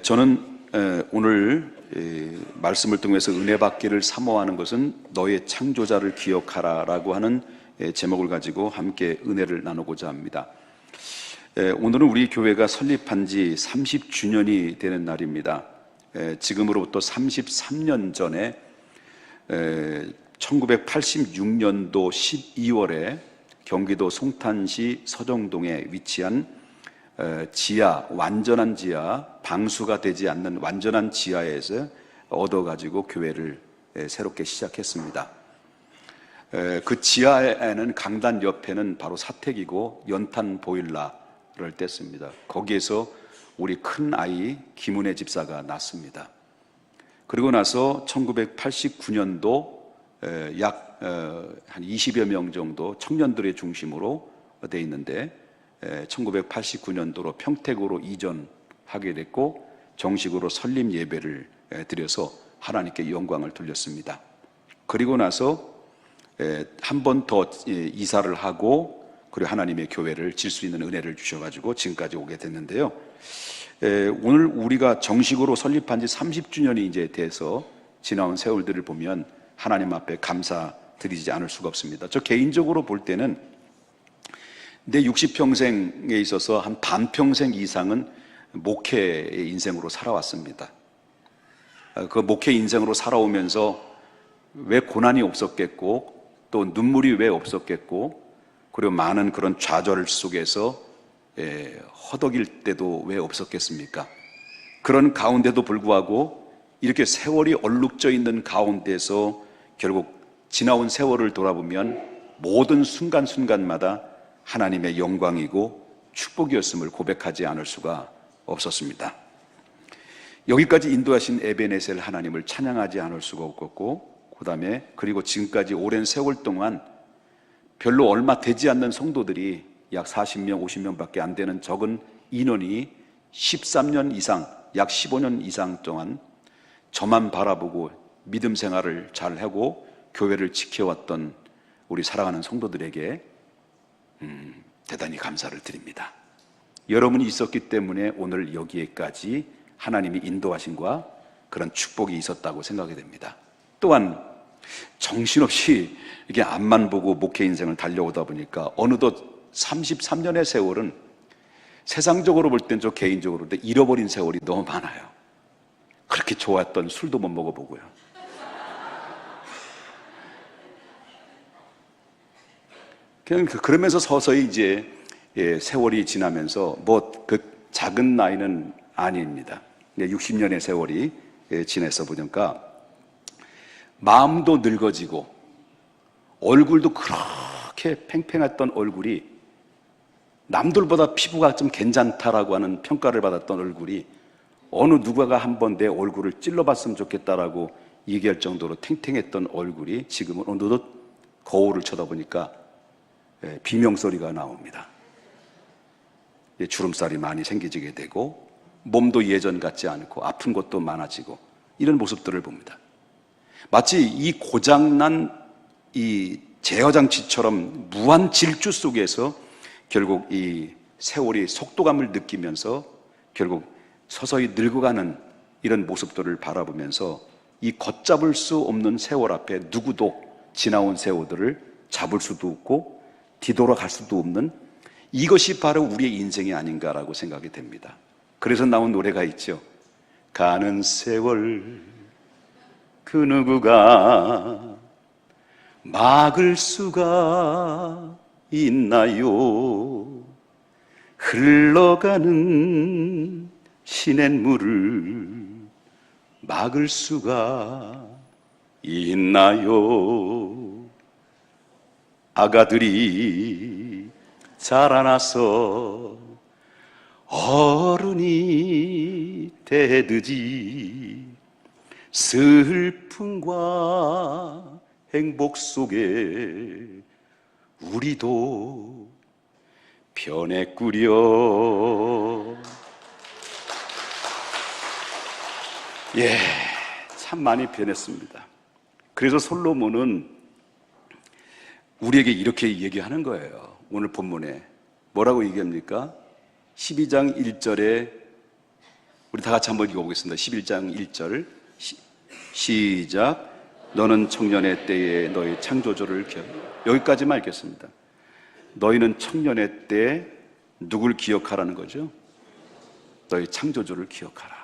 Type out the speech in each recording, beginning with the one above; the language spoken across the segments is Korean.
저는 오늘 말씀을 통해서 은혜 받기를 사모하는 것은 너의 창조자를 기억하라 라고 하는 제목을 가지고 함께 은혜를 나누고자 합니다. 오늘은 우리 교회가 설립한 지 30주년이 되는 날입니다. 지금으로부터 33년 전에 1986년도 12월에 경기도 송탄시 서정동에 위치한 지하, 완전한 지하, 방수가 되지 않는 완전한 지하에서 얻어가지고 교회를 새롭게 시작했습니다. 그 지하에는 강단 옆에는 바로 사택이고 연탄 보일러를 뗐습니다. 거기에서 우리 큰 아이 김은혜 집사가 낳습니다. 그리고 나서 1989년도 약 한 20여 명 정도 청년들의 중심으로 돼 있는데 1989년도로 평택으로 이전하게 됐고 정식으로 설립 예배를 드려서 하나님께 영광을 돌렸습니다. 그리고 나서 한 번 더 이사를 하고 그리고 하나님의 교회를 질 수 있는 은혜를 주셔가지고 지금까지 오게 됐는데요. 오늘 우리가 정식으로 설립한 지 30주년이 이제 돼서 지나온 세월들을 보면 하나님 앞에 감사드리지 않을 수가 없습니다. 저 개인적으로 볼 때는 내 60평생에 있어서 한 반평생 이상은 목회의 인생으로 살아왔습니다. 그 목회 인생으로 살아오면서 왜 고난이 없었겠고 또 눈물이 왜 없었겠고 그리고 많은 그런 좌절 속에서 허덕일 때도 왜 없었겠습니까? 그런 가운데도 불구하고 이렇게 세월이 얼룩져 있는 가운데서 결국 지나온 세월을 돌아보면 모든 순간순간마다 하나님의 영광이고 축복이었음을 고백하지 않을 수가 없었습니다. 여기까지 인도하신 에베네셀 하나님을 찬양하지 않을 수가 없었고 그다음에 그리고 지금까지 오랜 세월 동안 별로 얼마 되지 않는 성도들이 약 40명, 50명밖에 안 되는 적은 인원이 13년 이상, 약 15년 이상 동안 저만 바라보고 믿음 생활을 잘하고 교회를 지켜왔던 우리 사랑하는 성도들에게 대단히 감사를 드립니다. 여러분이 있었기 때문에 오늘 여기에까지 하나님이 인도하심과 그런 축복이 있었다고 생각이 됩니다. 또한 정신없이 이게 앞만 보고 목회 인생을 달려오다 보니까 어느덧 33년의 세월은 세상적으로 볼 땐 저 개인적으로 잃어버린 세월이 너무 많아요. 그렇게 좋았던 술도 못 먹어보고요. 그냥 그러면서 서서히 이제 세월이 지나면서 뭐 그 작은 나이는 아닙니다. 60년의 세월이 지나서 보니까 마음도 늙어지고 얼굴도 그렇게 팽팽했던 얼굴이 남들보다 피부가 좀 괜찮다라고 하는 평가를 받았던 얼굴이 어느 누가가 한번 내 얼굴을 찔러봤으면 좋겠다라고 얘기할 정도로 탱탱했던 얼굴이 지금은 어느덧 거울을 쳐다보니까 비명소리가 나옵니다. 주름살이 많이 생기게 되고 몸도 예전 같지 않고 아픈 것도 많아지고 이런 모습들을 봅니다. 마치 이 고장난 이 제어장치처럼 무한 질주 속에서 결국 이 세월이 속도감을 느끼면서 결국 서서히 늙어가는 이런 모습들을 바라보면서 이 걷잡을 수 없는 세월 앞에 누구도 지나온 세월들을 잡을 수도 없고 뒤돌아갈 수도 없는 이것이 바로 우리의 인생이 아닌가라고 생각이 됩니다. 그래서 나온 노래가 있죠. 가는 세월 그 누구가 막을 수가 있나요? 흘러가는 시냇물을 막을 수가 있나요? 아가들이 자라나서 어른이 되듯이 슬픔과 행복 속에 우리도 변했구려. 참 많이 변했습니다. 그래서 솔로몬은 우리에게 이렇게 얘기하는 거예요. 오늘 본문에 뭐라고 얘기합니까? 12장 1절에 우리 다 같이 한번 읽어보겠습니다. 11장 1절 시작. 너는 청년의 때에 너희 창조주를 여기까지만 읽겠습니다. 너희는 청년의 때에 누굴 기억하라는 거죠? 너희 창조주를 기억하라.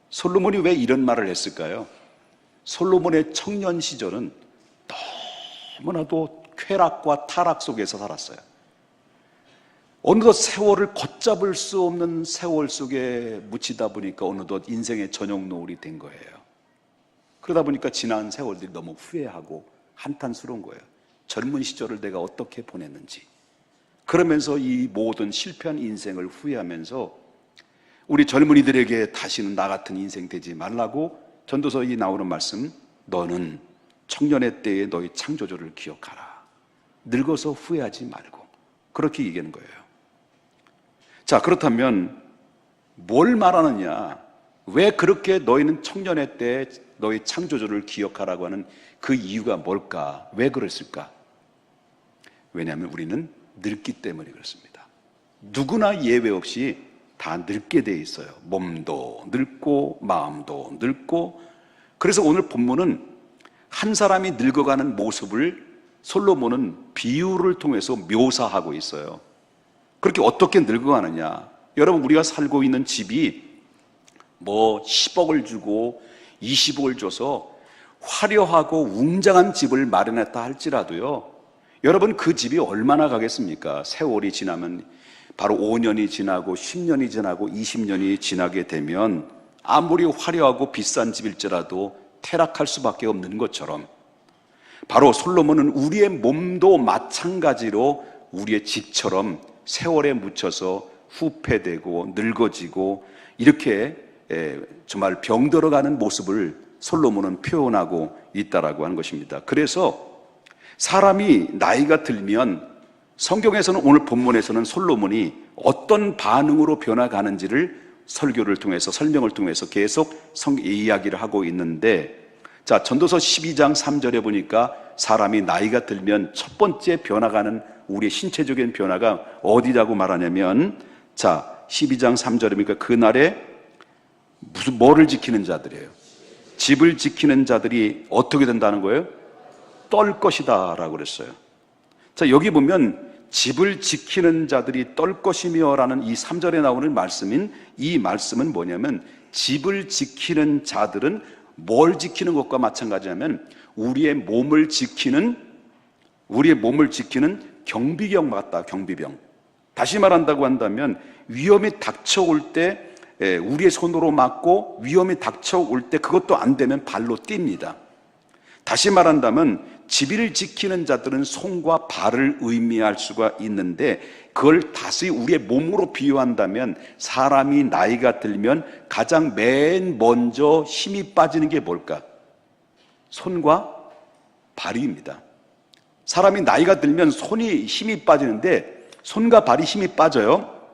솔로몬이 왜 이런 말을 했을까요? 솔로몬의 청년 시절은 너무나도 쾌락과 타락 속에서 살았어요. 어느덧 세월을 걷잡을 수 없는 세월 속에 묻히다 보니까 어느덧 인생의 저녁 노을이 된 거예요. 그러다 보니까 지난 세월들이 너무 후회하고 한탄스러운 거예요. 젊은 시절을 내가 어떻게 보냈는지. 그러면서 이 모든 실패한 인생을 후회하면서 우리 젊은이들에게 다시는 나 같은 인생 되지 말라고 전도서에 나오는 말씀, 너는 청년의 때에 너희 창조주를 기억하라. 늙어서 후회하지 말고. 그렇게 얘기하는 거예요. 자, 그렇다면 뭘 말하느냐? 왜 그렇게 너희는 청년의 때에 너희 창조주를 기억하라고 하는 그 이유가 뭘까? 왜 그랬을까? 왜냐하면 우리는 늙기 때문에 그렇습니다. 누구나 예외 없이 다 늙게 돼 있어요. 몸도 늙고 마음도 늙고. 그래서 오늘 본문은 한 사람이 늙어가는 모습을 솔로몬은 비유를 통해서 묘사하고 있어요. 그렇게 어떻게 늙어가느냐? 여러분, 우리가 살고 있는 집이 뭐 10억을 주고 20억을 줘서 화려하고 웅장한 집을 마련했다 할지라도요, 여러분, 그 집이 얼마나 가겠습니까? 세월이 지나면, 바로 5년이 지나고 10년이 지나고 20년이 지나게 되면 아무리 화려하고 비싼 집일지라도 퇴락할 수밖에 없는 것처럼, 바로 솔로몬은 우리의 몸도 마찬가지로 우리의 집처럼 세월에 묻혀서 후패되고 늙어지고 이렇게 정말 병들어가는 모습을 솔로몬은 표현하고 있다라고 하는 것입니다. 그래서 사람이 나이가 들면 성경에서는, 오늘 본문에서는 솔로몬이 어떤 반응으로 변화가는지를 설교를 통해서, 설명을 통해서 계속 이야기를 하고 있는데, 자, 전도서 12장 3절에 보니까 사람이 나이가 들면 첫 번째 변화가는 우리의 신체적인 변화가 어디라고 말하냐면, 자, 12장 3절에 보니까 그날에 뭐를 지키는 자들이에요? 집을 지키는 자들이 어떻게 된다는 거예요? 떨 것이다 라고 그랬어요. 자, 여기 보면 집을 지키는 자들이 떨 것이며 라는 이 3절에 나오는 말씀인, 이 말씀은 뭐냐면, 집을 지키는 자들은 뭘 지키는 것과 마찬가지냐면 우리의 몸을 지키는 경비병 같다. 경비병. 다시 말한다고 한다면 위험이 닥쳐올 때 우리의 손으로 막고, 위험이 닥쳐올 때 그것도 안 되면 발로 뜁니다. 다시 말한다면 집을 지키는 자들은 손과 발을 의미할 수가 있는데, 그걸 다시 우리의 몸으로 비유한다면 사람이 나이가 들면 가장 맨 먼저 힘이 빠지는 게 뭘까? 손과 발입니다. 사람이 나이가 들면 손이 힘이 빠지는데 손과 발이 힘이 빠져요.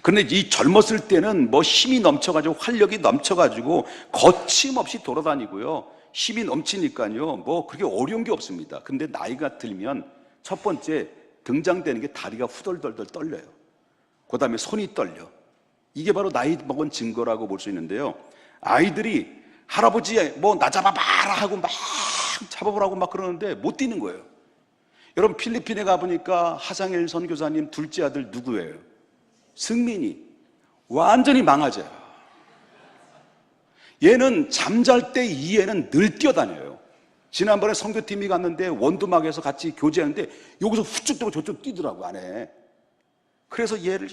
그런데 이 젊었을 때는 뭐 힘이 넘쳐가지고, 활력이 넘쳐가지고 거침없이 돌아다니고요, 힘이 넘치니까요, 뭐 그렇게 어려운 게 없습니다. 근데 나이가 들면 첫 번째 등장되는 게 다리가 후덜덜덜 떨려요. 그 다음에 손이 떨려. 이게 바로 나이 먹은 증거라고 볼 수 있는데요, 아이들이 할아버지 뭐 나 잡아봐라 하고 막 잡아보라고 막 그러는데 못 뛰는 거예요. 여러분, 필리핀에 가보니까 하상일 선교사님 둘째 아들 누구예요? 승민이. 완전히 망하죠. 얘는 잠잘 때 이 애는 늘 뛰어다녀요. 지난번에 선교팀이 갔는데 원두막에서 같이 교제하는데 여기서 훌쩍 뛰고 저쪽 뛰더라고, 안에. 그래서 얘를,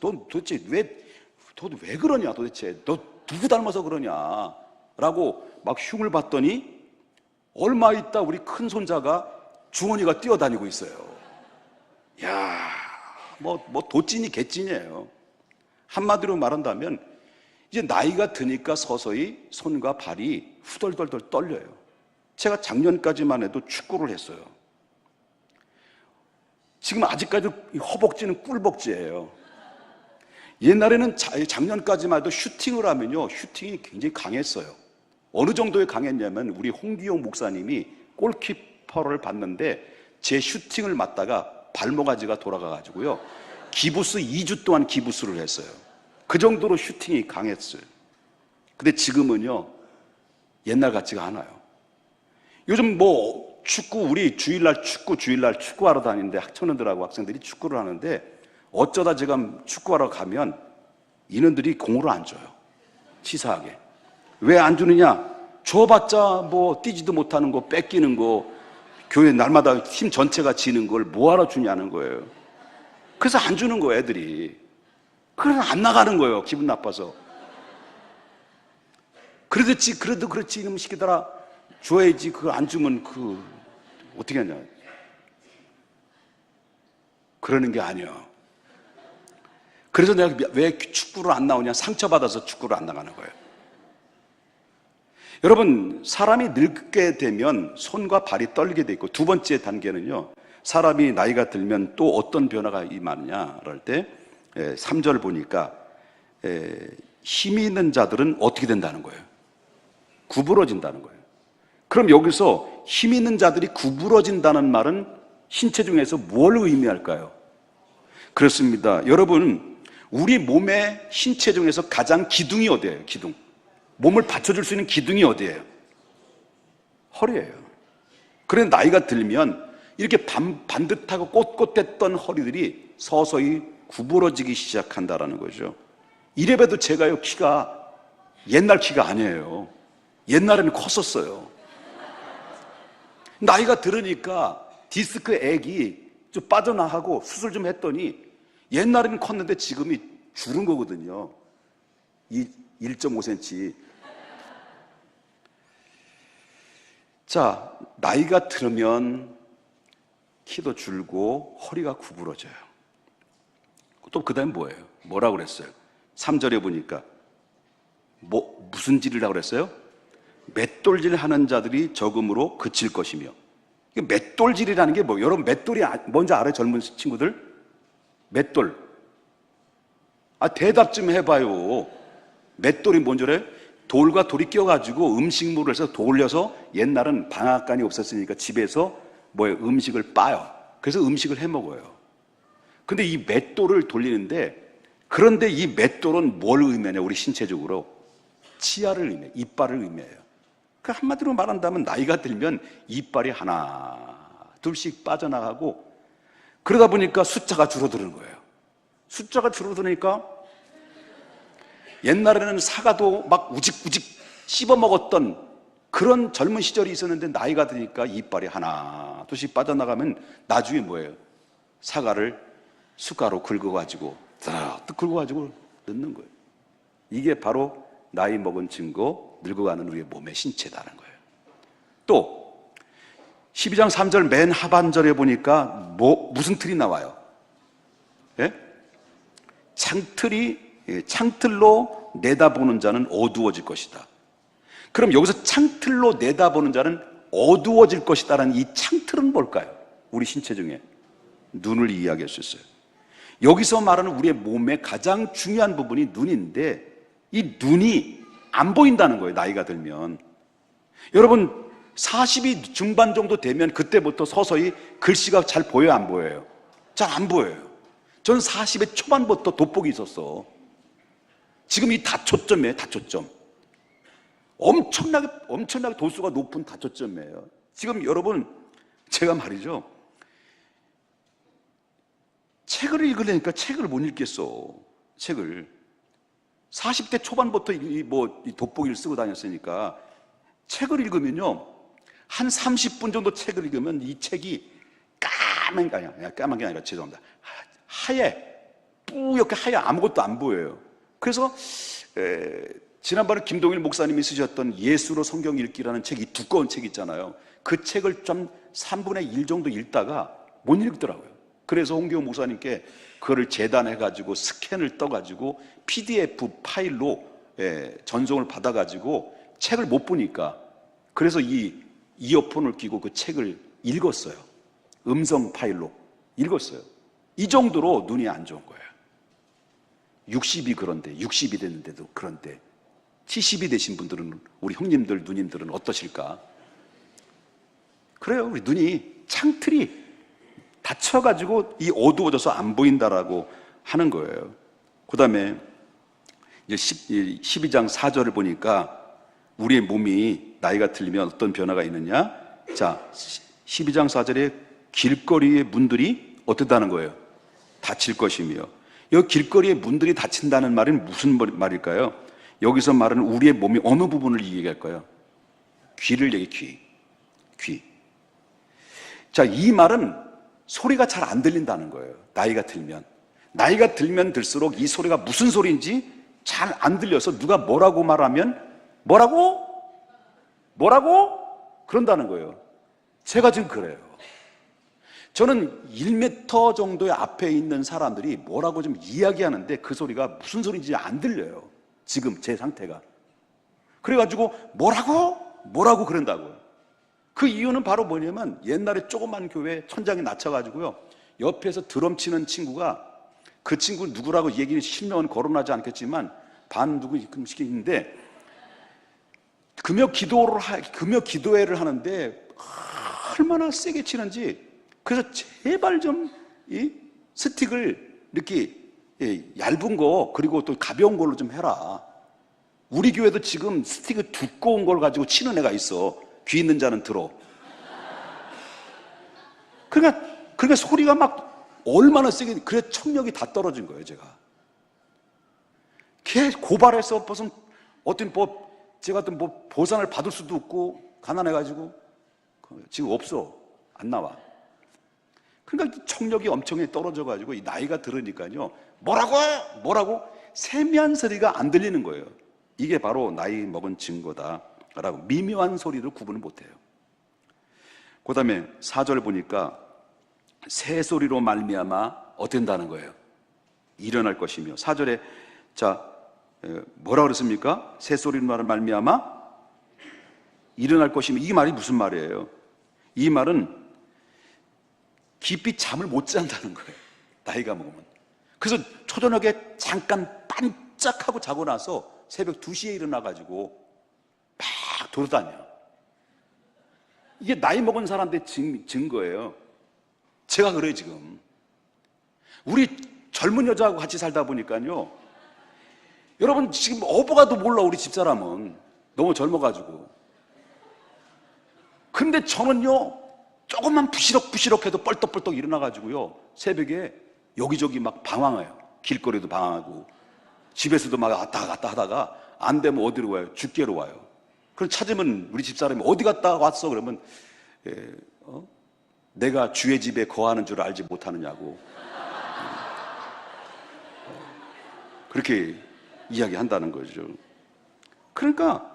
넌 도대체 왜 그러냐, 도대체 너 누구 닮아서 그러냐 라고 막 흉을 봤더니 얼마 있다 우리 큰 손자가, 중원이가 뛰어다니고 있어요. 야, 뭐 도찐이 개찐이에요. 한마디로 말한다면 이제 나이가 드니까 서서히 손과 발이 후덜덜덜 떨려요. 제가 작년까지만 해도 축구를 했어요. 지금 아직까지도 허벅지는 꿀벅지예요. 옛날에는 작년까지만 해도 슈팅을 하면요, 슈팅이 굉장히 강했어요. 어느 정도에 강했냐면 우리 홍기용 목사님이 골키퍼를 봤는데 제 슈팅을 맞다가 발모가지가 돌아가가지고요, 기부스 2주 동안 기부스를 했어요. 그 정도로 슈팅이 강했어요. 근데 지금은요, 옛날 같지가 않아요. 요즘 뭐 축구, 우리 주일날 축구하러 다니는데 청년들하고 학생들이 축구를 하는데 어쩌다 지금 축구하러 가면 인원들이 공으로 안 줘요. 치사하게. 왜 안 주느냐? 줘봤자 뭐 뛰지도 못하는 거, 뺏기는 거, 교회 날마다 팀 전체가 지는 걸 뭐하러 주냐는 거예요. 그래서 안 주는 거예요, 애들이. 그래서 안 나가는 거예요, 기분 나빠서. 그래도 그렇지, 이놈 시키더라. 줘야지. 그거 안 주면 어떻게 하냐. 그러는 게 아니야. 그래서 내가 왜 축구를 안 나오냐? 상처받아서 축구를 안 나가는 거예요. 여러분, 사람이 늙게 되면 손과 발이 떨리게 돼 있고, 두 번째 단계는요, 사람이 나이가 들면 또 어떤 변화가 임하느냐 그럴 때 3절 보니까 힘이 있는 자들은 어떻게 된다는 거예요? 구부러진다는 거예요. 그럼 여기서 힘 있는 자들이 구부러진다는 말은 신체 중에서 뭘 의미할까요? 그렇습니다. 여러분, 우리 몸의 신체 중에서 가장 기둥이 어디예요? 기둥. 몸을 받쳐줄 수 있는 기둥이 어디예요? 허리예요. 그래서 나이가 들면 이렇게 반듯하고 꼿꼿했던 허리들이 서서히 구부러지기 시작한다라는 거죠. 이래봬도 제가요, 키가 옛날 키가 아니에요. 옛날에는 컸었어요. 나이가 들으니까 디스크 액이 좀 빠져나가고 수술 좀 했더니 옛날에는 컸는데 지금이 줄은 거거든요. 1.5cm. 자, 나이가 들으면 키도 줄고 허리가 구부러져요. 또 그 다음 뭐예요? 뭐라고 그랬어요? 3절에 보니까 무슨 질이라고 그랬어요? 맷돌질 하는 자들이 적음으로 그칠 것이며. 맷돌질이라는 게 뭐? 여러분 맷돌이 뭔지 알아요? 젊은 친구들? 맷돌. 대답 좀 해봐요. 맷돌이 뭔지 알아요? 돌과 돌이 껴가지고 음식물을 해서 돌려서, 옛날은 방앗간이 없었으니까 집에서 음식을 빠요. 그래서 음식을 해 먹어요. 근데 이 맷돌을 돌리는데, 그런데 이 맷돌은 뭘 의미하냐? 우리 신체적으로 치아를 의미해요. 이빨을 의미해요. 그 한마디로 말한다면 나이가 들면 이빨이 하나 둘씩 빠져나가고, 그러다 보니까 숫자가 줄어드는 거예요. 숫자가 줄어드니까 옛날에는 사과도 막 우직우직 씹어먹었던 그런 젊은 시절이 있었는데, 나이가 드니까 이빨이 하나 둘씩 빠져나가면 나중에 뭐예요? 사과를 숟가락으로 긁어가지고 긁어가지고 넣는 거예요. 이게 바로 나이 먹은 증거, 늙어가는 우리의 몸의 신체다는 거예요. 또 12장 3절 맨 하반절에 보니까 무슨 틀이 나와요? 예? 창틀로 내다보는 자는 어두워질 것이다. 그럼 여기서 창틀로 내다보는 자는 어두워질 것이다라는 이 창틀은 뭘까요? 우리 신체 중에 눈을 이야기할 수 있어요. 여기서 말하는 우리의 몸의 가장 중요한 부분이 눈인데, 이 눈이 안 보인다는 거예요, 나이가 들면. 여러분 40이 중반 정도 되면 그때부터 서서히 글씨가 잘 보여요, 안 보여요? 잘 안 보여요. 저는 40의 초반부터 돋보기 있었어. 지금 이 다초점이에요, 다초점. 엄청나게 도수가 높은 다초점이에요. 지금 여러분, 제가 말이죠, 책을 읽으려니까 책을 못 읽겠어. 책을 40대 초반부터 이 돋보기를 쓰고 다녔으니까, 책을 읽으면요, 한 30분 정도 책을 읽으면 이 책이 까만 게 아니라 죄송합니다, 뿌옇게 하얘. 아무것도 안 보여요. 그래서 지난번에 김동일 목사님이 쓰셨던 예수로 성경 읽기라는 책, 이 두꺼운 책 있잖아요. 그 책을 좀 3분의 1 정도 읽다가 못 읽더라고요. 그래서 홍기호 목사님께 그거를 재단해가지고 스캔을 떠가지고 PDF 파일로 전송을 받아가지고 책을 못 보니까, 그래서 이 이어폰을 끼고 그 책을 읽었어요. 음성 파일로 읽었어요. 이 정도로 눈이 안 좋은 거예요. 60이 됐는데도 그런데 70이 되신 분들은, 우리 형님들, 누님들은 어떠실까? 그래요. 우리 눈이 창틀이 닫혀가지고 이 어두워져서 안 보인다라고 하는 거예요. 그 다음에 이제 12장 4절을 보니까 우리의 몸이 나이가 들면 어떤 변화가 있느냐? 자, 12장 4절에 길거리의 문들이 어떻다는 거예요? 닫힐 것이며, 여기 길거리의 문들이 닫힌다는 말은 무슨 말일까요? 여기서 말하는 우리의 몸이 어느 부분을 얘기할까요? 귀를 얘기, 귀. 자, 이 말은 소리가 잘 안 들린다는 거예요. 나이가 들면 들수록 이 소리가 무슨 소리인지 잘 안 들려서 누가 뭐라고 말하면 뭐라고? 그런다는 거예요. 제가 지금 그래요. 저는 1m 정도의 앞에 있는 사람들이 뭐라고 좀 이야기하는데 그 소리가 무슨 소리인지 안 들려요. 지금 제 상태가. 그래가지고 뭐라고 그런다고요. 그 이유는 바로 뭐냐면 옛날에 조그만 교회 천장이 낮춰가지고요, 옆에서 드럼 치는 친구가, 그 친구 누구라고 얘기는 실명은 거론하지 않겠지만 반 누구 있는데, 금요 기도회를 하는데 얼마나 세게 치는지, 그래서 제발 좀 이 스틱을 이렇게 얇은 거 그리고 또 가벼운 걸로 좀 해라. 우리 교회도 지금 스틱을 두꺼운 걸 가지고 치는 애가 있어. 귀 있는 자는 들어. 그러니까 소리가 막 얼마나 세게, 그래 청력이 다 떨어진 거예요, 제가. 걔 고발해서 무슨 제가 보상을 받을 수도 없고 가난해가지고 지금 없어, 안 나와. 그러니까 청력이 엄청 떨어져가지고 이 나이가 들으니까요, 뭐라고 세미한 소리가 안 들리는 거예요. 이게 바로 나이 먹은 증거다라고, 미묘한 소리를 구분을 못해요. 그 다음에 4절 보니까 새 소리로 말미암아 어된다는 거예요. 일어날 것이며. 4절에 뭐라 그랬습니까? 새 소리로 말미암아 일어날 것이며. 이 말이 무슨 말이에요? 이 말은 깊이 잠을 못 잔다는 거예요, 나이가 먹으면. 그래서 초저녁에 잠깐 반짝하고 자고 나서 새벽 2시에 일어나가지고 막 돌아다녀. 이게 나이 먹은 사람들의 증거예요. 제가 그래요, 지금. 우리 젊은 여자하고 같이 살다 보니까요, 여러분 지금 어부가도 몰라, 우리 집사람은. 너무 젊어가지고. 근데 저는요, 조금만 부시럭부시럭해도 뻘떡뻘떡 일어나가지고요, 새벽에 여기저기 막 방황해요. 길거리도 방황하고 집에서도 막 왔다 갔다 하다가 안 되면 어디로 와요? 죽게로 와요. 그럼 찾으면 우리 집사람이 어디 갔다 왔어? 그러면 내가 주의 집에 거하는 줄 알지 못하느냐고 그렇게 이야기한다는 거죠. 그러니까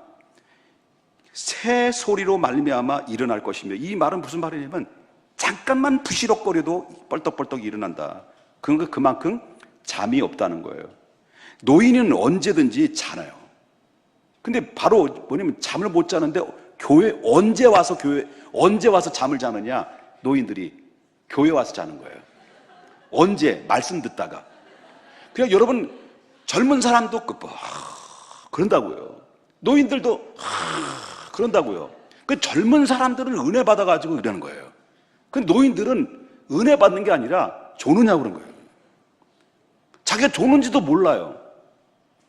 새 소리로 말미암아 일어날 것이며, 이 말은 무슨 말이냐면 잠깐만 부시럭거려도 뻘떡뻘떡 일어난다. 그만큼 잠이 없다는 거예요. 노인은 언제든지 자나요. 근데 바로 뭐냐면 잠을 못 자는데 언제 와서 잠을 자느냐? 노인들이 교회 와서 자는 거예요. 언제? 말씀 듣다가. 그냥 여러분 젊은 사람도 그런다고요. 노인들도 그런다고요. 그 젊은 사람들은 은혜 받아가지고 이러는 거예요. 그 노인들은 은혜 받는 게 아니라 조느냐고 그런 거예요. 자기가 조는지도 몰라요.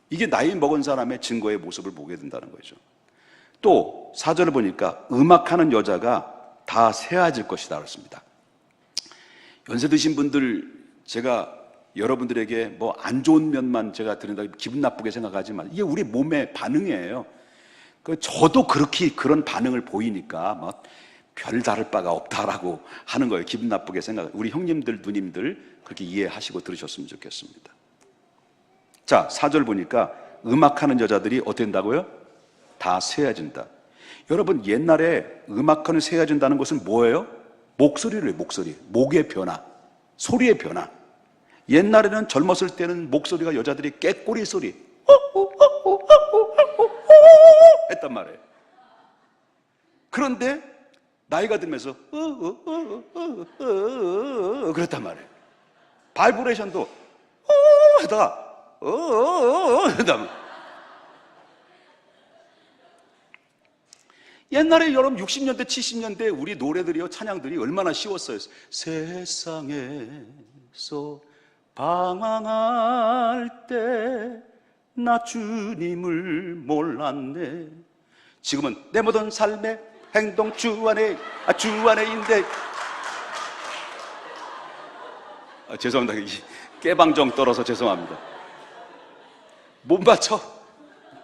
이게 나이 먹은 사람의 증거의 모습을 보게 된다는 거죠. 또 4절을 보니까 음악하는 여자가 다 새아질 것이다 그랬습니다. 연세 드신 분들, 제가 여러분들에게 뭐 안 좋은 면만 제가 드린다 기분 나쁘게 생각하지만 이게 우리 몸의 반응이에요. 저도 그런 반응을 보이니까 뭐 별 다를 바가 없다라고 하는 거예요. 기분 나쁘게 우리 형님들, 누님들 그렇게 이해하시고 들으셨으면 좋겠습니다. 자, 4절 보니까 음악하는 여자들이 어떻게 된다고요? 다 새해진다. 여러분, 옛날에 음악하는 새해진다는 것은 뭐예요? 목소리를, 목의 변화, 소리의 변화. 옛날에는 젊었을 때는 목소리가 여자들이 꾀꼬리 소리 했단 말이에요. 그런데 나이가 들면서 그랬단 말이에요. 바이브레이션도 하다가 옛날에 여러분 60년대 70년대 우리 노래들이요, 찬양들이 얼마나 쉬웠어요. 세상에서 방황할 때 나 주님을 몰랐네. 지금은 내 모든 삶의 행동 주 안에인데. 죄송합니다. 깨방정 떨어서 죄송합니다. 못 맞춰.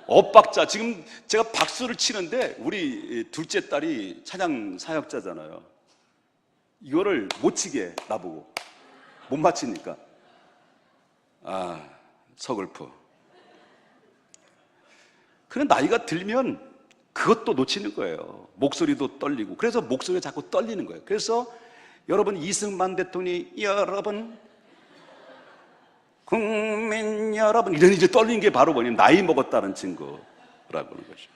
엇박자. 지금 제가 박수를 치는데 우리 둘째 딸이 찬양 사역자잖아요. 이거를 못 치게 나보고 못 맞히니까 서글퍼. 그래, 나이가 들면 그것도 놓치는 거예요. 목소리도 떨리고. 그래서 목소리가 자꾸 떨리는 거예요. 그래서 여러분, 이승만 대통령이 여러분, 국민 여러분, 이런 이제 떨리는 게 바로 뭐냐면 나이 먹었다는 증거라고 하는 거죠.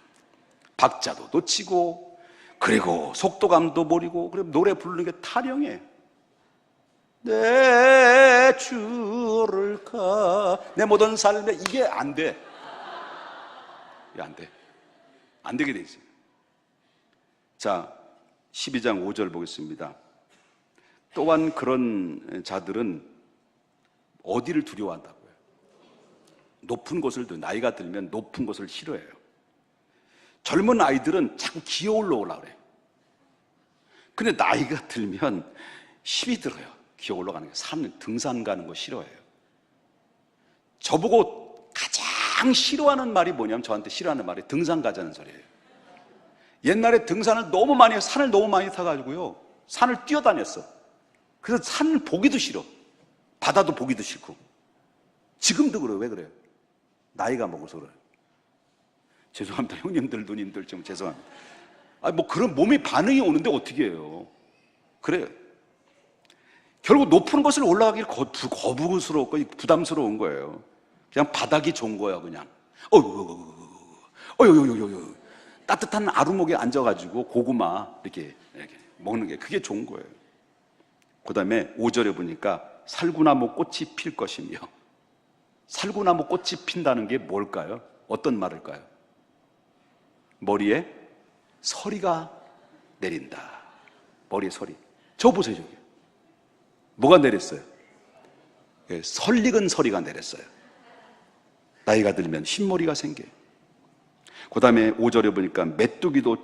박자도 놓치고, 그리고 속도감도 모르고, 그리고 노래 부르는 게 타령해. 내 주를 내 모든 삶에 이게 안 돼. 이게 안 돼. 안 되게 돼 있어요. 자, 12장 5절 보겠습니다. 또한 그런 자들은 어디를 두려워한다고요? 높은 곳을, 나이가 들면 높은 곳을 싫어해요. 젊은 아이들은 자꾸 기어 올라오려고 그래요. 근데 나이가 들면 힘이 들어요. 기어 올라가는 게. 등산 가는 거 싫어해요. 저보고 가장 싫어하는 말이 뭐냐면, 저한테 싫어하는 말이 등산 가자는 소리예요. 옛날에 등산을 너무 많이 해서 산을 너무 많이 타가지고요, 산을 뛰어다녔어. 그래서 산을 보기도 싫어. 바다도 보기도 싫고. 지금도 그래요. 왜 그래요? 나이가 먹어서 그래요. 죄송합니다. 형님들, 누님들 좀 죄송합니다. 뭐 그런 몸에 반응이 오는데 어떻게 해요? 그래요. 결국 높은 곳을 올라가기 거부스럽고 부담스러운 거예요. 그냥 바닥이 좋은 거야, 그냥. 어유. 따뜻한 아루목에 앉아가지고 고구마 이렇게 먹는 게 그게 좋은 거예요. 그 다음에 5절에 보니까 살구나무 꽃이 필 것이며. 살구나무 꽃이 핀다는 게 뭘까요? 어떤 말일까요? 머리에 서리가 내린다. 머리에 서리. 저 보세요, 저기. 뭐가 내렸어요? 설익은 서리가 내렸어요. 나이가 들면 흰머리가 생겨요. 그 다음에 5절에 보니까 메뚜기도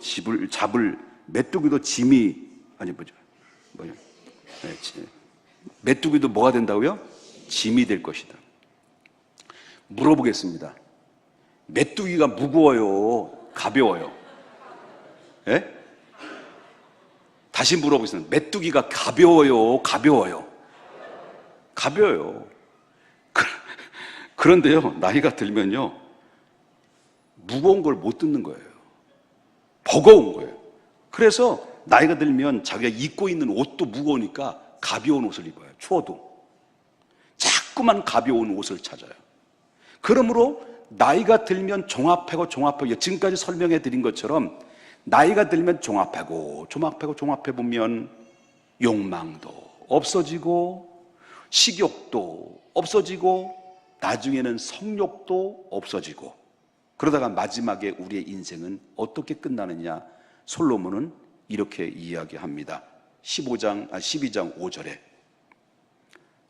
메뚜기도 짐이, 메뚜기도 뭐가 된다고요? 짐이 될 것이다. 물어보겠습니다. 메뚜기가 무거워요? 가벼워요? 예? 다시 물어보겠습니다. 메뚜기가 가벼워요? 가벼워요. 그런데요, 나이가 들면요, 무거운 걸 못 듣는 거예요. 버거운 거예요. 그래서 나이가 들면 자기가 입고 있는 옷도 무거우니까 가벼운 옷을 입어요. 추워도. 자꾸만 가벼운 옷을 찾아요. 그러므로 나이가 들면 종합하고 지금까지 설명해 드린 것처럼 나이가 들면 종합해 보면 욕망도 없어지고 식욕도 없어지고 나중에는 성욕도 없어지고, 그러다가 마지막에 우리의 인생은 어떻게 끝나느냐? 솔로몬은 이렇게 이야기합니다. 12장 5절에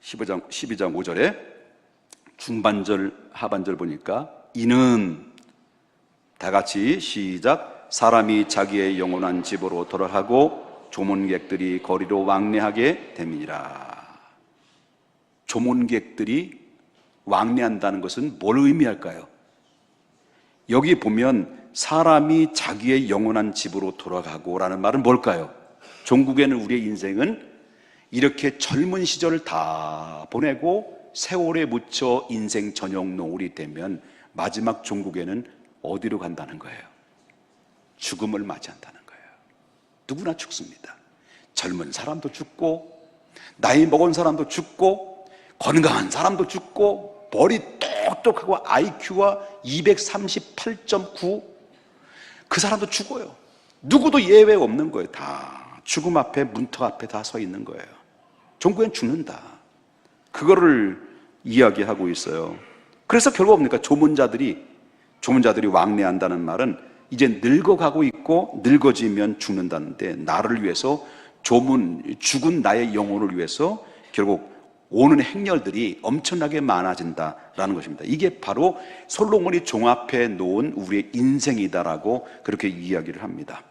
12장 5절에 중반절 하반절 보니까 이는 다 같이 시작. 사람이 자기의 영원한 집으로 돌아가고 조문객들이 거리로 왕래하게 됨이니라. 조문객들이 왕래한다는 것은 뭘 의미할까요? 여기 보면 사람이 자기의 영원한 집으로 돌아가고 라는 말은 뭘까요? 종국에는 우리의 인생은 이렇게 젊은 시절을 다 보내고 세월에 묻혀 인생 전역 노을이 되면 마지막 종국에는 어디로 간다는 거예요? 죽음을 맞이한다는 거예요. 누구나 죽습니다. 젊은 사람도 죽고, 나이 먹은 사람도 죽고, 건강한 사람도 죽고, 머리 똑똑하고 IQ가 238.9, 그 사람도 죽어요. 누구도 예외 없는 거예요. 다 죽음 앞에, 문턱 앞에 다 서 있는 거예요. 종국엔 죽는다. 그거를 이야기하고 있어요. 그래서 결국 뭡니까? 조문자들이 왕래한다는 말은 이제 늙어가고 있고 늙어지면 죽는다는데, 나를 위해서 죽은 나의 영혼을 위해서 결국 오는 행렬들이 엄청나게 많아진다라는 것입니다. 이게 바로 솔로몬이 종합해 놓은 우리의 인생이다라고 그렇게 이야기를 합니다.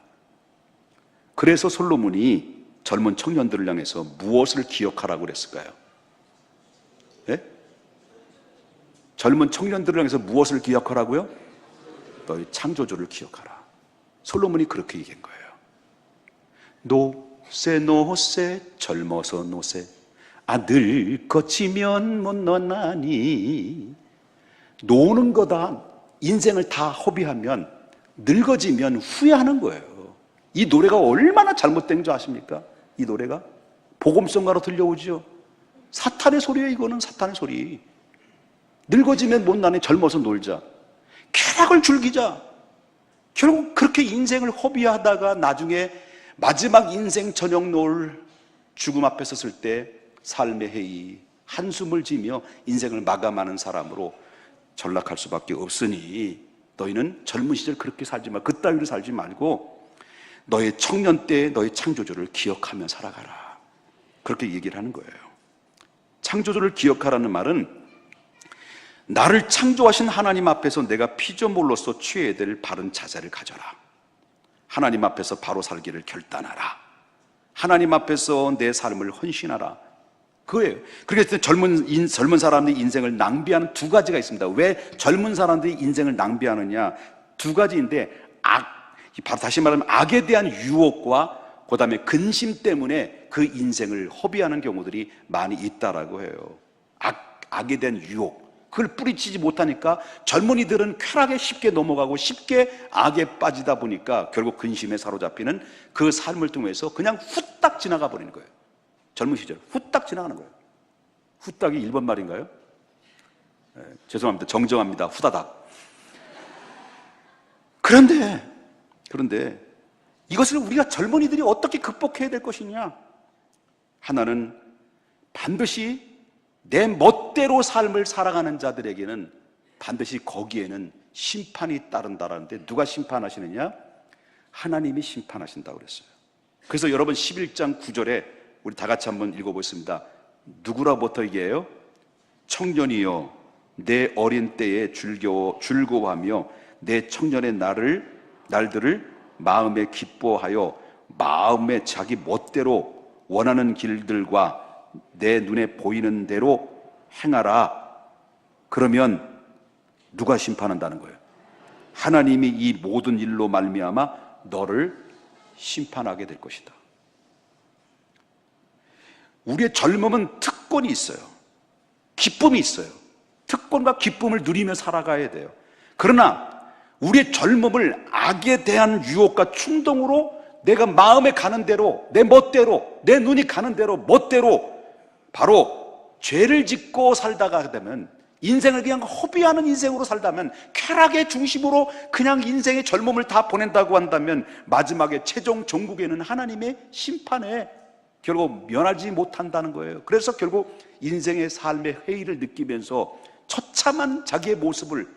그래서 솔로몬이 젊은 청년들을 향해서 무엇을 기억하라고 그랬을까요? 예? 젊은 청년들을 향해서 무엇을 기억하라고요? 너희 창조주를 기억하라. 솔로몬이 그렇게 얘기한 거예요. 노세 노세 젊어서 노세 늙어지면 못 노나니. 노는 거다, 인생을 다 허비하면 늙어지면 후회하는 거예요. 이 노래가 얼마나 잘못된 줄 아십니까? 이 노래가 복음성가로 들려오죠. 사탄의 소리예요. 이거는 사탄의 소리. 늙어지면 못 나니 젊어서 놀자, 쾌락을 즐기자. 결국 그렇게 인생을 허비하다가 나중에 마지막 인생 저녁 노을 죽음 앞에 섰을 때 삶의 해이 한숨을 지며 인생을 마감하는 사람으로 전락할 수밖에 없으니 너희는 젊은 시절 그렇게 살지 마. 그따위로 살지 말고 너의 청년 때의 너의 창조주를 기억하며 살아가라. 그렇게 얘기를 하는 거예요. 창조주를 기억하라는 말은 나를 창조하신 하나님 앞에서 내가 피조물로서 취해야 될 바른 자세를 가져라. 하나님 앞에서 바로 살기를 결단하라. 하나님 앞에서 내 삶을 헌신하라. 그거예요. 그래서 젊은 사람들이 인생을 낭비하는 두 가지가 있습니다. 왜 젊은 사람들이 인생을 낭비하느냐? 두 가지인데, 바로 다시 말하면 악에 대한 유혹과 그 다음에 근심 때문에 그 인생을 허비하는 경우들이 많이 있다라고 해요. 악에 대한 유혹. 그걸 뿌리치지 못하니까 젊은이들은 쾌락에 쉽게 넘어가고 쉽게 악에 빠지다 보니까 결국 근심에 사로잡히는 그 삶을 통해서 그냥 후딱 지나가 버리는 거예요. 젊은 시절 후딱 지나가는 거예요. 후딱이 일본 말인가요? 네, 죄송합니다. 정정합니다. 후다닥. 그런데 이것을 우리가 젊은이들이 어떻게 극복해야 될 것이냐? 하나는 반드시 내 멋대로 삶을 살아가는 자들에게는 반드시 거기에는 심판이 따른다라는데, 누가 심판하시느냐? 하나님이 심판하신다고 그랬어요. 그래서 여러분 11장 9절에 우리 다 같이 한번 읽어보겠습니다. 누구로부터 얘기해요? 청년이여 내 어린 때에 즐거워하며 내 청년의 날들을 마음에 기뻐하여 마음에 자기 멋대로 원하는 길들과 내 눈에 보이는 대로 행하라. 그러면 누가 심판한다는 거예요? 하나님이 이 모든 일로 말미암아 너를 심판하게 될 것이다. 우리의 젊음은 특권이 있어요. 기쁨이 있어요. 특권과 기쁨을 누리며 살아가야 돼요. 그러나 우리의 젊음을 악에 대한 유혹과 충동으로 내가 마음에 가는 대로, 내 멋대로, 내 눈이 가는 대로 멋대로 바로 죄를 짓고 살다가 되면, 인생을 그냥 허비하는 인생으로 살다면, 쾌락의 중심으로 그냥 인생의 젊음을 다 보낸다고 한다면 마지막에 최종 종국에는 하나님의 심판에 결국 면하지 못한다는 거예요. 그래서 결국 인생의 삶의 회의를 느끼면서 처참한 자기의 모습을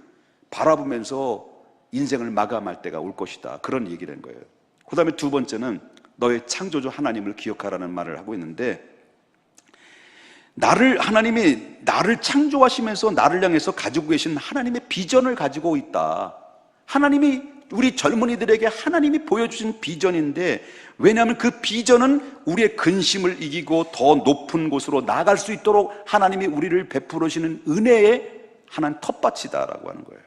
바라보면서 인생을 마감할 때가 올 것이다. 그런 얘기를 한 거예요. 그 다음에 두 번째는 너의 창조주 하나님을 기억하라는 말을 하고 있는데, 하나님이 나를 창조하시면서 나를 향해서 가지고 계신 하나님의 비전을 가지고 있다. 하나님이 우리 젊은이들에게 하나님이 보여주신 비전인데, 왜냐하면 그 비전은 우리의 근심을 이기고 더 높은 곳으로 나아갈 수 있도록 하나님이 우리를 베풀으시는 은혜의 하나님 텃밭이다라고 하는 거예요.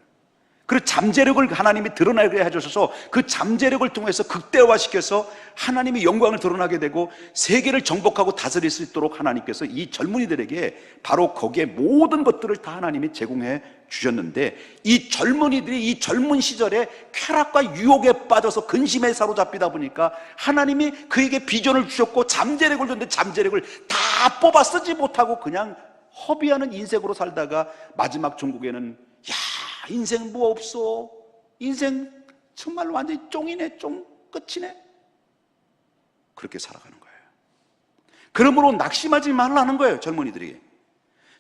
그리고 잠재력을 하나님이 드러나게 해주셔서 그 잠재력을 통해서 극대화시켜서 하나님의 영광을 드러나게 되고 세계를 정복하고 다스릴 수 있도록 하나님께서 이 젊은이들에게 바로 거기에 모든 것들을 다 하나님이 제공해 주셨는데, 이 젊은이들이 이 젊은 시절에 쾌락과 유혹에 빠져서 근심에 사로잡히다 보니까 하나님이 그에게 비전을 주셨고 잠재력을 줬는데 잠재력을 다 뽑아 쓰지 못하고 그냥 허비하는 인생으로 살다가 마지막 종국에는 인생 뭐 없어, 인생 정말 완전히 쫑이네, 쫑 끝이네, 그렇게 살아가는 거예요. 그러므로 낙심하지 말라는 거예요. 젊은이들이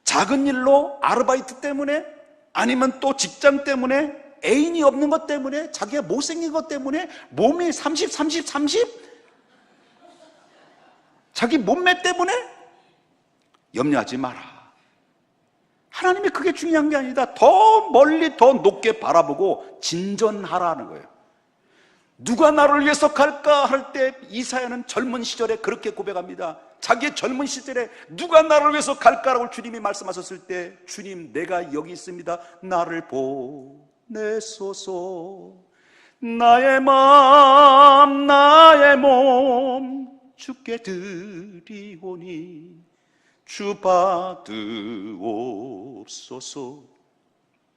작은 일로, 아르바이트 때문에, 아니면 또 직장 때문에, 애인이 없는 것 때문에, 자기가 못생긴 것 때문에, 몸이 30 자기 몸매 때문에 염려하지 마라. 하나님이 그게 중요한 게 아니다. 더 멀리 더 높게 바라보고 진전하라는 거예요. 누가 나를 위해서 갈까 할 때 이사야는 젊은 시절에 그렇게 고백합니다. 자기의 젊은 시절에 누가 나를 위해서 갈까라고 주님이 말씀하셨을 때, 주님 내가 여기 있습니다. 나를 보내소서. 나의 마음 나의 몸 주께 드리오니 주 받으옵소서.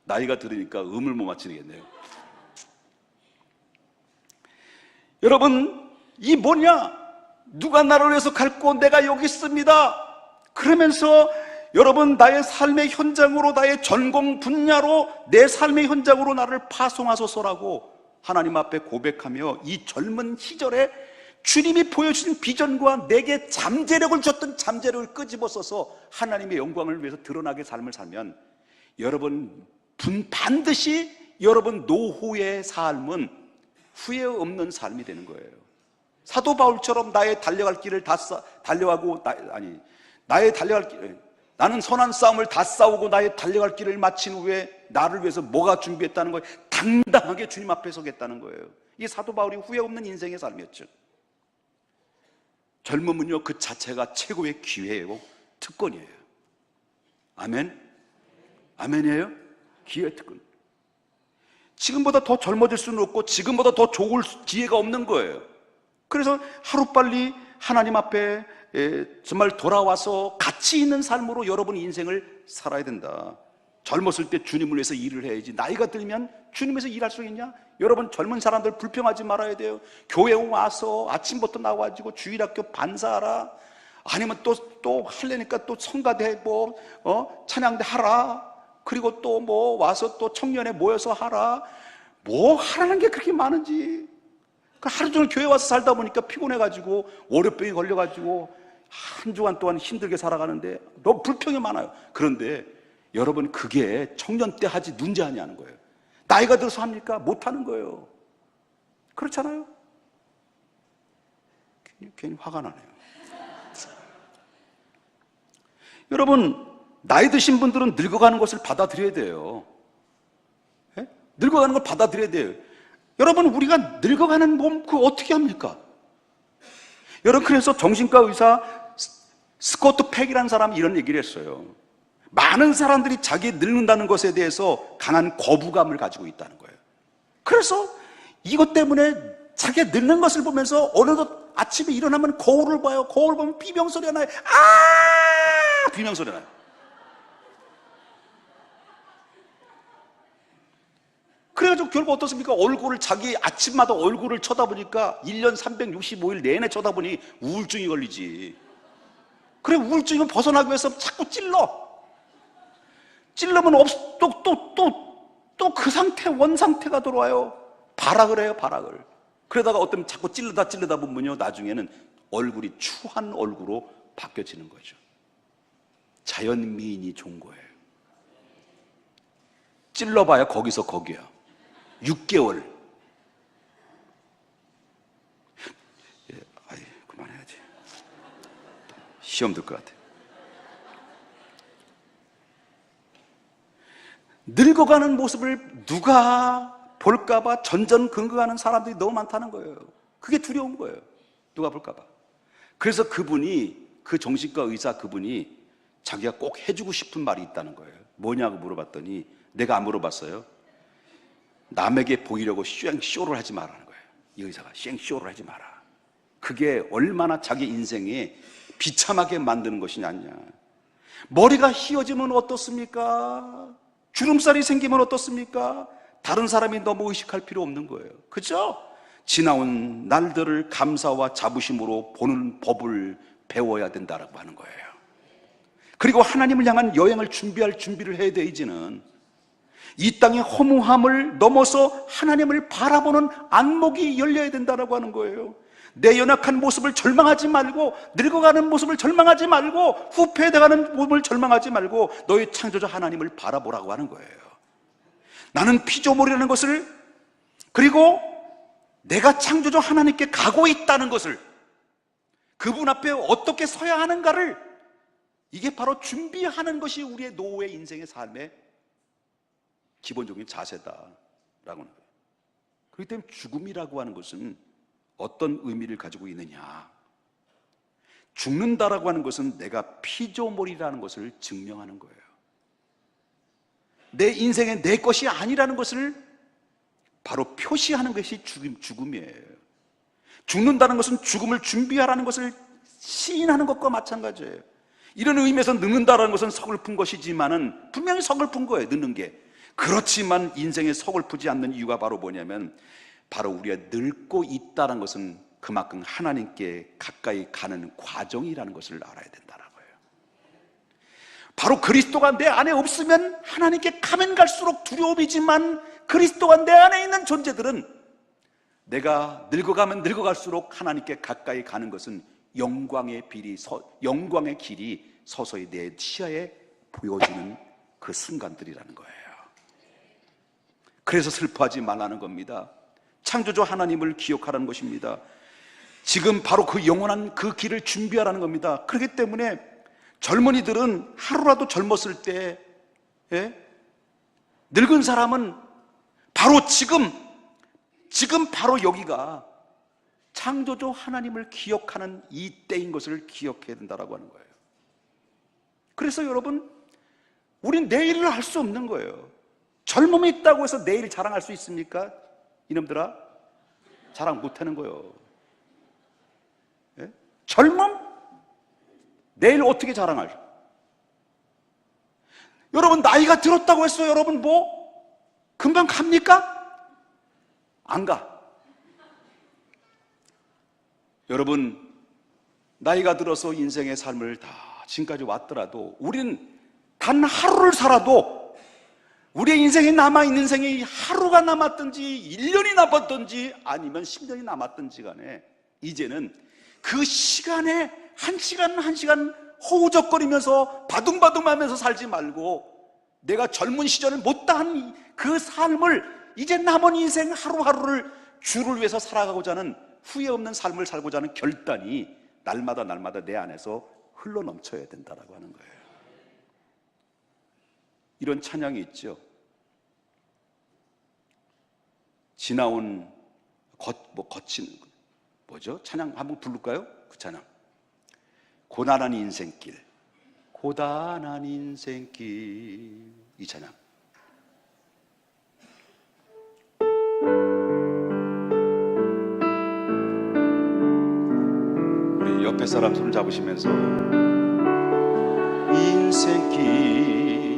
나이가 들으니까 음을 못 맞추겠네요. 여러분, 이 뭐냐? 누가 나를 위해서 갈고 내가 여기 있습니다. 그러면서 여러분, 나의 삶의 현장으로, 나의 전공 분야로, 내 삶의 현장으로 나를 파송하소서라고 하나님 앞에 고백하며, 이 젊은 시절에 주님이 보여주신 비전과 내게 잠재력을 줬던 잠재력을 끄집어써서 하나님의 영광을 위해서 드러나게 삶을 살면, 여러분 반드시 여러분 노후의 삶은 후회 없는 삶이 되는 거예요. 사도 바울처럼 나의 달려갈 길을 다 달려가고 나의 달려갈 길, 나는 선한 싸움을 다 싸우고 나의 달려갈 길을 마친 후에 나를 위해서 뭐가 준비했다는 거예요? 당당하게 주님 앞에 서겠다는 거예요. 이게 사도 바울이 후회 없는 인생의 삶이었죠. 젊음은요, 그 자체가 최고의 기회예요. 특권이에요. 아멘? 아멘이에요? 기회 특권. 지금보다 더 젊어질 수는 없고 지금보다 더 좋을 기회가 없는 거예요. 그래서 하루빨리 하나님 앞에 정말 돌아와서 가치 있는 삶으로 여러분 인생을 살아야 된다. 젊었을 때 주님을 위해서 일을 해야지. 나이가 들면 주님에서 일할 수 있냐? 여러분 젊은 사람들 불평하지 말아야 돼요. 교회 와서 아침부터 나와가지고 주일학교 반사하라. 아니면 또 하려니까 또 성가대 찬양대 하라. 그리고 또 와서 또 청년회 모여서 하라. 뭐 하라는 게 그렇게 많은지. 하루 종일 교회 와서 살다 보니까 피곤해가지고 월요병이 걸려가지고 한 주간 동안 힘들게 살아가는데 너무 불평이 많아요. 그런데 여러분, 그게 청년 때 하지 문제 아니냐는 거예요. 나이가 들어서 합니까? 못하는 거예요. 그렇잖아요. 괜히 화가 나네요. 여러분, 나이 드신 분들은 늙어가는 것을 받아들여야 돼요. 예? 늙어가는 걸 받아들여야 돼요. 여러분, 우리가 늙어가는 몸 그거 어떻게 합니까? 여러분, 그래서 정신과 의사 스코트 팩이라는 사람이 이런 얘기를 했어요. 많은 사람들이 자기 늙는다는 것에 대해서 강한 거부감을 가지고 있다는 거예요. 그래서 이것 때문에 자기가 늙는 것을 보면서 어느덧 아침에 일어나면 거울을 봐요. 거울 보면 비명소리가 나요. 아! 비명소리 나요. 그래가지고 결국 어떻습니까? 자기 아침마다 얼굴을 쳐다보니까 1년 365일 내내 쳐다보니 우울증이 걸리지. 그래, 우울증은 벗어나기 위해서 자꾸 찔러면 또 그 상태, 원상태가 들어와요. 발악을 해요, 발악을. 그러다가 어떤 자꾸 찔러다 보면요, 나중에는 얼굴이 추한 얼굴로 바뀌어지는 거죠. 자연미인이 좋은 거예요. 찔러봐야 거기서 거기야. 6개월. 그만해야지. 시험 들 것 같아. 늙어가는 모습을 누가 볼까봐 전전긍긍하는 사람들이 너무 많다는 거예요. 그게 두려운 거예요. 누가 볼까봐. 그래서 그 정신과 의사 그분이 자기가 꼭 해주고 싶은 말이 있다는 거예요. 뭐냐고 물어봤더니, 내가 안 물어봤어요. 남에게 보이려고 쇼를 하지 말라는 거예요. 이 의사가 쇼를 하지 마라. 그게 얼마나 자기 인생에 비참하게 만드는 것이냐. 머리가 휘어지면 어떻습니까? 주름살이 생기면 어떻습니까? 다른 사람이 너무 의식할 필요 없는 거예요. 그죠? 지나온 날들을 감사와 자부심으로 보는 법을 배워야 된다라고 하는 거예요. 그리고 하나님을 향한 여행을 준비할 준비를 해야 돼. 이제는 이 땅의 허무함을 넘어서 하나님을 바라보는 안목이 열려야 된다라고 하는 거예요. 내 연약한 모습을 절망하지 말고, 늙어가는 모습을 절망하지 말고, 후패해가는 모습을 절망하지 말고 너의 창조자 하나님을 바라보라고 하는 거예요. 나는 피조물이라는 것을, 그리고 내가 창조자 하나님께 가고 있다는 것을, 그분 앞에 어떻게 서야 하는가를 이게 바로 준비하는 것이 우리의 노후의 인생의 삶의 기본적인 자세다라고 하는 거예요. 그렇기 때문에 죽음이라고 하는 것은 어떤 의미를 가지고 있느냐, 죽는다라고 하는 것은 내가 피조물이라는 것을 증명하는 거예요. 내 인생에 내 것이 아니라는 것을 바로 표시하는 것이 죽음이에요. 죽는다는 것은 죽음을 준비하라는 것을 시인하는 것과 마찬가지예요. 이런 의미에서 늙는다는 것은 서글픈 것이지만은 분명히 서글픈 거예요, 늙는 게. 그렇지만 인생에 서글프지 않는 이유가 바로 뭐냐면, 바로 우리가 늙고 있다는 것은 그만큼 하나님께 가까이 가는 과정이라는 것을 알아야 된다라고요. 바로 그리스도가 내 안에 없으면 하나님께 가면 갈수록 두려움이지만, 그리스도가 내 안에 있는 존재들은 내가 늙어가면 늙어갈수록 하나님께 가까이 가는 것은 영광의 길이 서서히 내 시야에 보여지는 그 순간들이라는 거예요. 그래서 슬퍼하지 말라는 겁니다. 창조주 하나님을 기억하라는 것입니다. 지금 바로 그 영원한 그 길을 준비하라는 겁니다. 그렇기 때문에 젊은이들은 하루라도 젊었을 때, 늙은 사람은 바로 지금 바로 여기가 창조주 하나님을 기억하는 이 때인 것을 기억해야 된다고 하는 거예요. 그래서 여러분, 우린 내일을 알 수 없는 거예요. 젊음이 있다고 해서 내일 자랑할 수 있습니까? 이놈들아, 자랑 못하는 거예요. 젊음? 내일 어떻게 자랑할? 여러분, 나이가 들었다고 해서 여러분 금방 갑니까? 안 가. 여러분, 나이가 들어서 인생의 삶을 다 지금까지 왔더라도 우린 단 하루를 살아도 우리의 인생에 남아있는 생이 하루가 남았든지 1년이 남았든지 아니면 10년이 남았든지 간에 이제는 그 시간에 한 시간 한 시간 허우적거리면서 바둥바둥하면서 살지 말고, 내가 젊은 시절을 못다한 그 삶을 이제 남은 인생 하루하루를 주를 위해서 살아가고자 하는, 후회 없는 삶을 살고자 하는 결단이 날마다 내 안에서 흘러넘쳐야 된다라고 하는 거예요. 이런 찬양이 있죠. 지나온 거친 뭐죠? 찬양 한번 부를까요? 그 찬양. 고단한 인생길, 고단한 인생길, 이 찬양. 우리 옆에 사람 손 잡으시면서, 인생길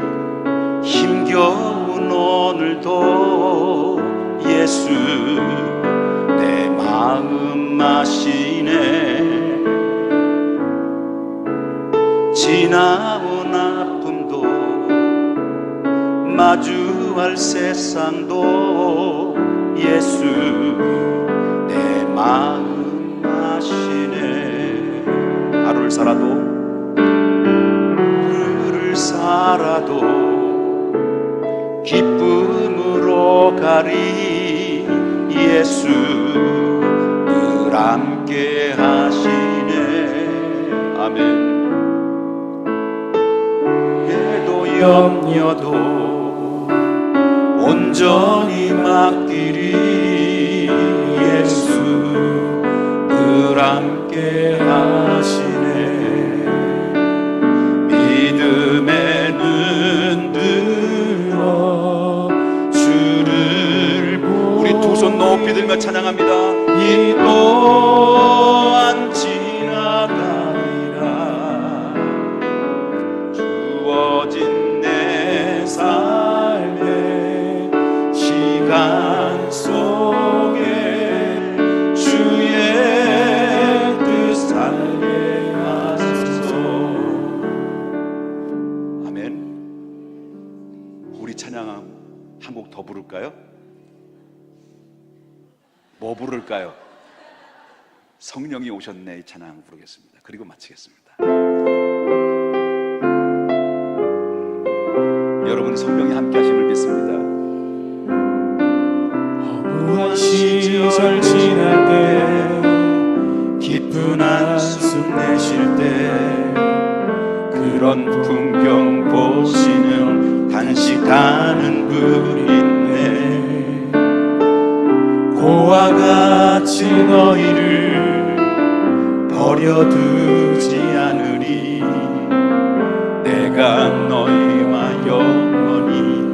힘겨운 오늘도 예수 내 마음 마시네. 지나온 아픔도 마주할 세상도 예수 내 마음 마시네. 하루를 살아도 기쁨으로 가리. 예수 늘 함께 하시네. 아멘. 해도 염려도 온전히 맡기리. 예수 늘 함께 하시네. 믿음의 눈 들어 주를 보리. 우리 두 손 높이 들며 찬양합니다. 이 또한 지나가리라. 주어진 내 삶의 시간 속에 주의 뜻 살게 하소서. 아멘. 우리 찬양 한 곡 더 부를까요? 뭐 부를까요? 성령이 오셨네, 이 찬양 부르겠습니다. 그리고 마치겠습니다. 여러분, 성령이 함께 하심을 믿습니다. 허무한 시절 지날 때, 기쁜 한숨 내쉴 때, 그 그런 풍경 보시며 단식하는 분이 있네. 고와 같이 너희를 버려두지 않으리. 내가 너희와 영원히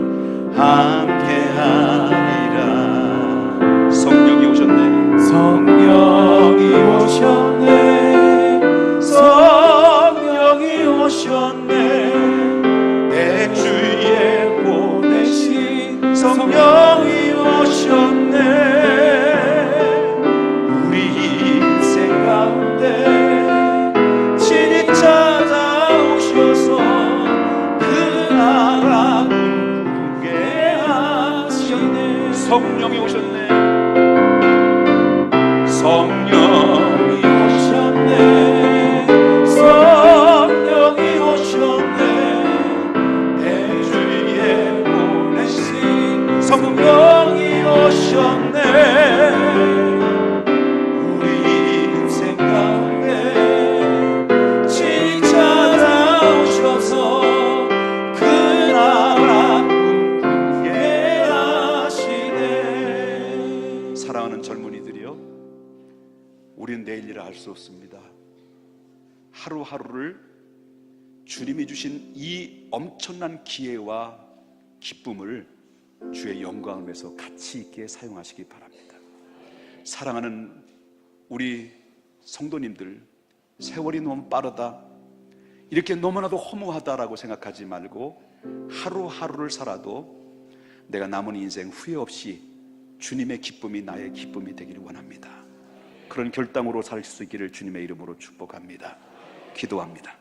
함께하리라. 성령이 오셨네. 성령이 오셨네. 성령이 오셨네. 내 주위에 보내신 성령이 오셨네. 우리 인생 가운데 친히 찾아오셔서 그 나라 꿈꾸게 하시네. 성령이 오셨네. 성령이 오셨네. 성령이 오셨네. 내 주위에 보내신 성령이 오셨네. 우리 인생 가운데 친히 찾아오셔서 그 나라 꿈꾸게 하시네. 사랑하는 젊은이들이요, 우리는 내일 일을 알 수 없습니다. 하루하루를 주님이 주신 이 엄청난 기회와 기쁨을 주의 영광을 위해서 가치 있게 사용하시기 바랍니다. 사랑하는 우리 성도님들, 세월이 너무 빠르다, 이렇게 너무나도 허무하다라고 생각하지 말고 하루하루를 살아도 내가 남은 인생 후회 없이 주님의 기쁨이 나의 기쁨이 되기를 원합니다. 그런 결단으로 살 수 있기를 주님의 이름으로 축복합니다. 기도합니다.